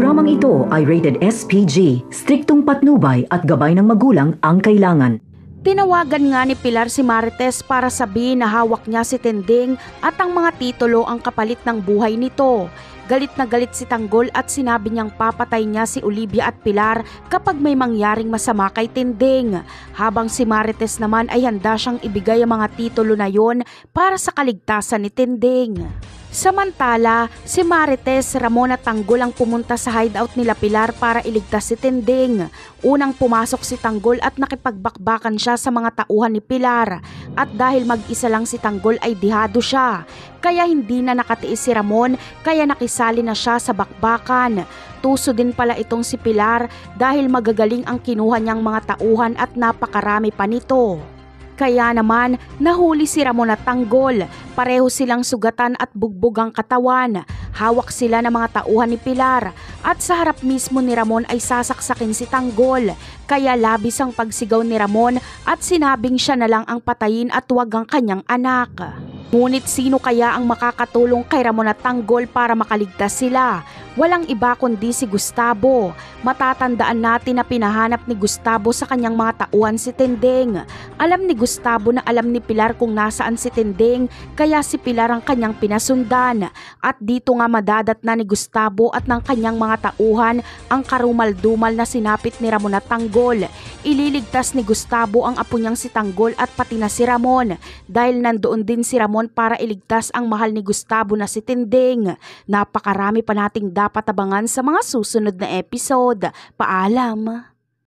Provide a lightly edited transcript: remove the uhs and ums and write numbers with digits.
Programang ito ay rated SPG, striktong patnubay at gabay ng magulang ang kailangan. Tinawagan nga ni Pilar si Marites para sabihin na hawak niya si Tinding at ang mga titulo ang kapalit ng buhay nito. Galit na galit si Tanggol at sinabi niyang papatay niya si Olivia at Pilar kapag may mangyaring masama kay Tinding. Habang si Marites naman ay handa siyang ibigay ang mga titulo na yon para sa kaligtasan ni Tinding. Samantala, si Marites, Ramon at Tanggol ang pumunta sa hideout nila Pilar para iligtas si Tinding. Unang pumasok si Tanggol at nakipagbakbakan siya sa mga tauhan ni Pilar. At dahil mag-isa lang si Tanggol ay dihado siya. Kaya hindi na nakatiis si Ramon kaya nakisali na siya sa bakbakan. Tuso din pala itong si Pilar dahil magagaling ang kinuha niyang mga tauhan at napakarami pa nito. Kaya naman, nahuli si Ramon at Tanggol. Pareho silang sugatan at bugbog ang katawan. Hawak sila ng mga tauhan ni Pilar. At sa harap mismo ni Ramon ay sasaksakin si Tanggol. Kaya labis ang pagsigaw ni Ramon at sinabing siya na lang ang patayin at huwag ang kanyang anak. Ngunit sino kaya ang makakatulong kay Ramon at Tanggol para makaligtas sila? Walang iba kundi si Gustavo. Matatandaan natin na pinahanap ni Gustavo sa kanyang mga tauhan si Tinding. Alam ni Gustavo na alam ni Pilar kung nasaan si Tinding, kaya si Pilar ang kanyang pinasundan. At dito nga madadat na ni Gustavo at ng kanyang mga tauhan ang karumal-dumal na sinapit ni Ramon at Tanggol. Ililigtas ni Gustavo ang apo niyang si Tanggol at pati na si Ramon dahil nandoon din si Ramon para iligtas ang mahal ni Gustavo na si Tinding. Napakarami pa nating dapat abangan sa mga susunod na episode. Paalam!